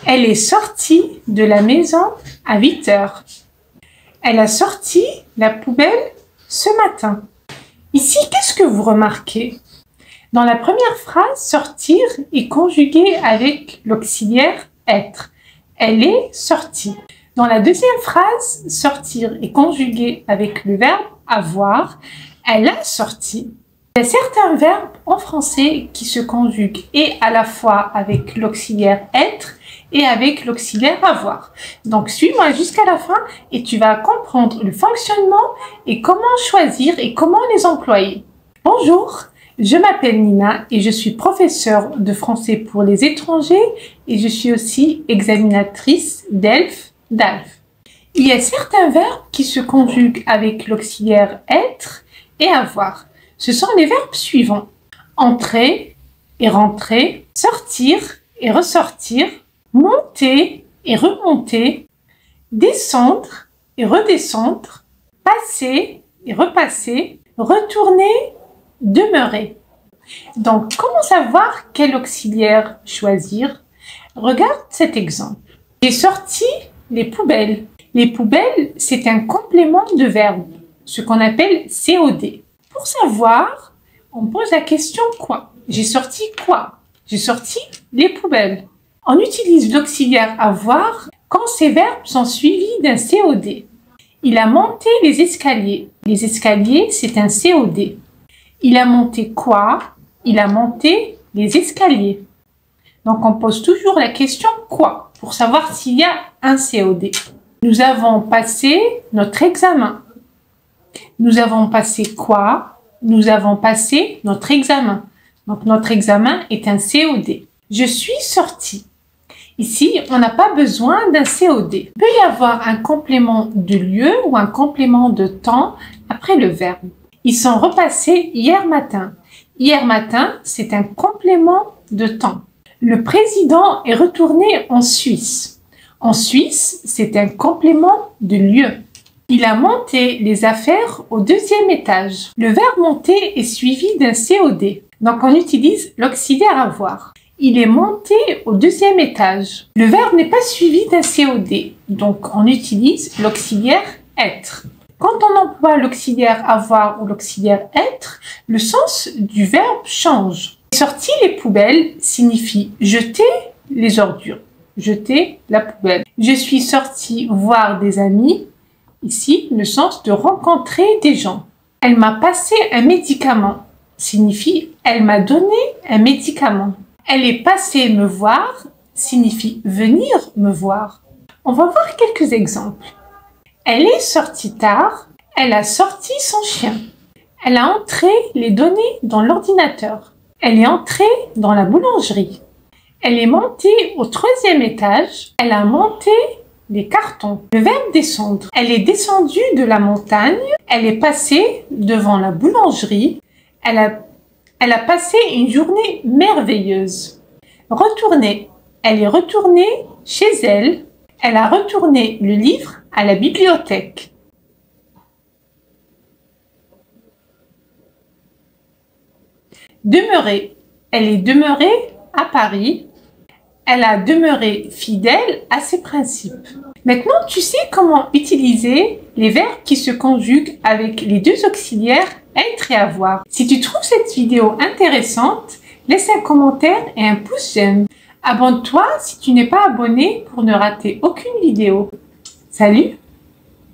Elle est sortie de la maison à 8 heures. Elle a sorti la poubelle ce matin. Ici, qu'est-ce que vous remarquez? Dans la première phrase, sortir est conjugué avec l'auxiliaire être. Elle est sortie. Dans la deuxième phrase, sortir est conjugué avec le verbe avoir. Elle a sorti. Il y a certains verbes en français qui se conjuguent et à la fois avec l'auxiliaire être et avec l'auxiliaire avoir. Donc, suis-moi jusqu'à la fin et tu vas comprendre le fonctionnement et comment choisir et comment les employer. Bonjour, je m'appelle Nina et je suis professeure de français pour les étrangers et je suis aussi examinatrice d'ELF, d'ALF. Il y a certains verbes qui se conjuguent avec l'auxiliaire être et avoir. Ce sont les verbes suivants: entrer et rentrer, sortir et ressortir, monter et remonter, descendre et redescendre, passer et repasser, retourner, demeurer. Donc, comment savoir quel auxiliaire choisir? Regarde cet exemple. J'ai sorti les poubelles. Les poubelles, c'est un complément de verbe, ce qu'on appelle COD. Pour savoir, on pose la question quoi? J'ai sorti quoi? J'ai sorti les poubelles. On utilise l'auxiliaire avoir quand ces verbes sont suivis d'un COD. Il a monté les escaliers. Les escaliers, c'est un COD. Il a monté quoi? Il a monté les escaliers. Donc, on pose toujours la question quoi pour savoir s'il y a un COD. Nous avons passé notre examen. Nous avons passé quoi? Nous avons passé notre examen. Donc, notre examen est un COD. Je suis sortie. Ici, on n'a pas besoin d'un COD. Il peut y avoir un complément de lieu ou un complément de temps après le verbe. Ils sont repassés hier matin. Hier matin, c'est un complément de temps. Le président est retourné en Suisse. En Suisse, c'est un complément de lieu. Il a monté les affaires au 2e étage. Le verbe monter est suivi d'un COD. Donc, on utilise l'auxiliaire avoir. Il est monté au 2e étage. Le verbe n'est pas suivi d'un COD. Donc, on utilise l'auxiliaire être. Quand on emploie l'auxiliaire avoir ou l'auxiliaire être, le sens du verbe change. Sortir les poubelles signifie jeter les ordures. Jeter la poubelle. Je suis sortie voir des amis. Ici, le sens de rencontrer des gens. Elle m'a passé un médicament. Signifie elle m'a donné un médicament. Elle est passée me voir. Signifie venir me voir. On va voir quelques exemples. Elle est sortie tard. Elle a sorti son chien. Elle a entré les données dans l'ordinateur. Elle est entrée dans la boulangerie. Elle est montée au 3e étage. Elle a monté les cartons. Le verbe descendre. Elle est descendue de la montagne. Elle est passée devant la boulangerie. Elle a passé une journée merveilleuse. Retourner. Elle est retournée chez elle. Elle a retourné le livre à la bibliothèque. Demeurer. Elle est demeurée à Paris. Elle a demeuré fidèle à ses principes. Maintenant, tu sais comment utiliser les verbes qui se conjuguent avec les deux auxiliaires être et avoir. Si tu trouves cette vidéo intéressante, laisse un commentaire et un pouce j'aime. Abonne-toi si tu n'es pas abonné pour ne rater aucune vidéo. Salut!